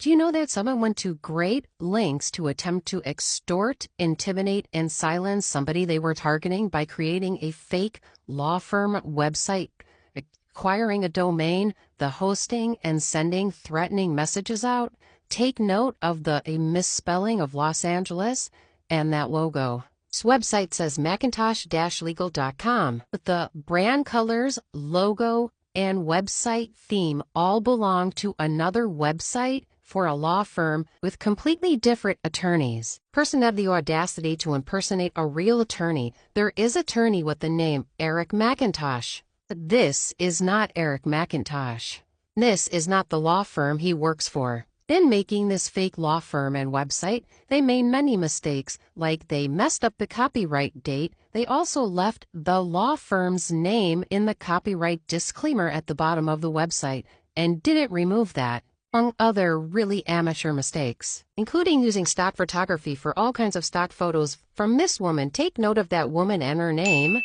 Do you know that someone went to great lengths to attempt to extort, intimidate, and silence somebody they were targeting by creating a fake law firm website, acquiring a domain, the hosting, and sending threatening messages out? Take note of the misspelling of Los Angeles and that logo. This website says Macintosh-legal.com, but the brand colors, logo, and website theme all belong to another website for a law firm with completely different attorneys. Person had the audacity to impersonate a real attorney. There is an attorney with the name Eric McIntosh. This is not Eric McIntosh. This is not the law firm he works for. In making this fake law firm and website, they made many mistakes, like they messed up the copyright date. They also left the law firm's name in the copyright disclaimer at the bottom of the website and didn't remove that, among other really amateur mistakes, including using stock photography for all kinds of stock photos from this woman. Take note of that woman and her name.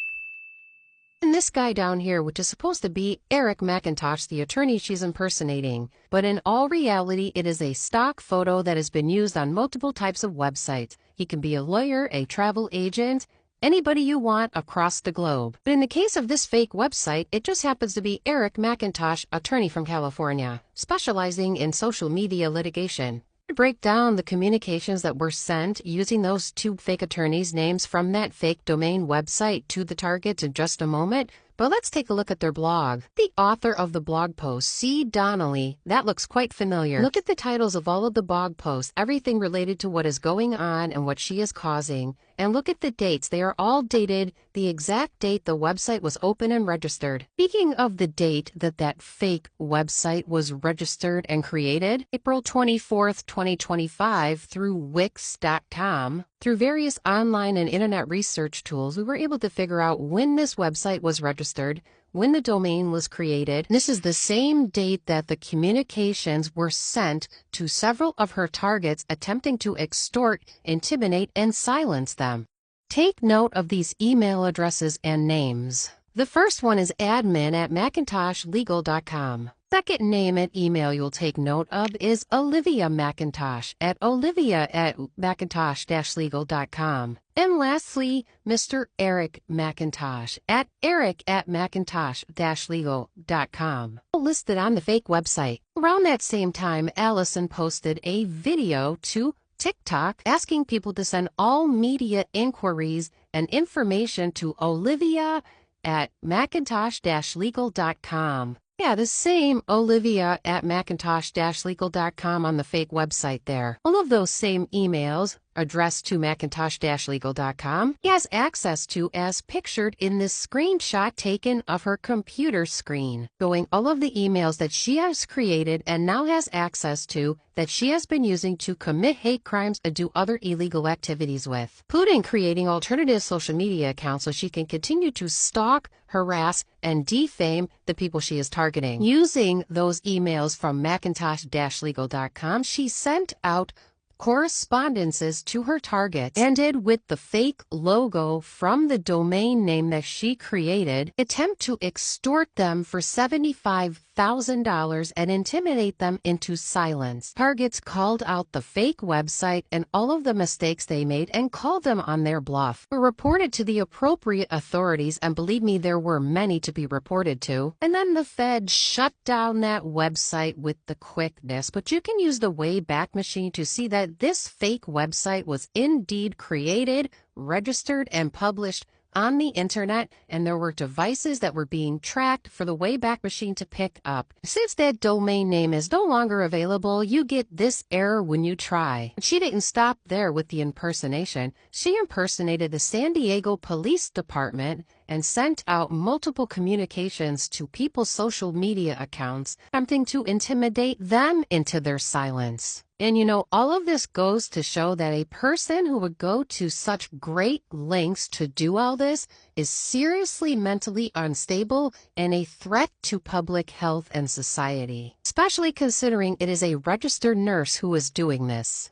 And this guy down here, which is supposed to be Eric McIntosh, the attorney she's impersonating. But in all reality, it is a stock photo that has been used on multiple types of websites. He can be a lawyer, a travel agent, anybody you want across the globe. But in the case of this fake website, it just happens to be Eric McIntosh, attorney from California, specializing in social media litigation. To break down the communications that were sent using those two fake attorneys' names from that fake domain website to the targets in just a moment, but let's take a look at their blog. The author of the blog post, C. Donnelly, that looks quite familiar. Look at the titles of all of the blog posts, everything related to what is going on and what she is causing, and look at the dates. They are all dated the exact date the website was open and registered. Speaking of the date that fake website was registered and created, April 24th, 2025 through Wix.com. Through various online and internet research tools, we were able to figure out when this website was registered, when the domain was created. This is the same date that the communications were sent to several of her targets attempting to extort, intimidate, and silence them. Take note of these email addresses and names. The first one is admin@macintoshlegal.com. Second name and email you'll take note of is Olivia McIntosh at olivia@macintosh-legal.com. And lastly, Mr. Eric McIntosh at eric@macintosh-legal.com. Listed on the fake website. Around that same time, Allison posted a video to TikTok asking people to send all media inquiries and information to olivia@macintosh-legal.com. Yeah, the same olivia@macintosh-legal.com on the fake website there. All of those same emails addressed to macintosh-legal.com he has access to as pictured in this screenshot taken of her computer screen, showing all of the emails that she has created and now has access to that she has been using to commit hate crimes and do other illegal activities with, including creating alternative social media accounts so she can continue to stalk, harass, and defame the people she is targeting. Using those emails from macintosh-legal.com, she sent out correspondences to her targets, ended with the fake logo from the domain name that she created, attempt to extort them for $75,000 and intimidate them into silence. Targets called out the fake website and all of the mistakes they made and called them on their bluff. Were reported to the appropriate authorities, and believe me, there were many to be reported to. And then the Fed shut down that website with the quickness, but you can use the Wayback Machine to see that this fake website was indeed created, registered, and published on the internet, and there were devices that were being tracked for the Wayback Machine to pick up. Since that domain name is no longer available, you get this error when you try. She didn't stop there with the impersonation. She impersonated the San Diego Police Department and sent out multiple communications to people's social media accounts, attempting to intimidate them into their silence. And you know, all of this goes to show that a person who would go to such great lengths to do all this is seriously mentally unstable and a threat to public health and society, especially considering it is a registered nurse who is doing this.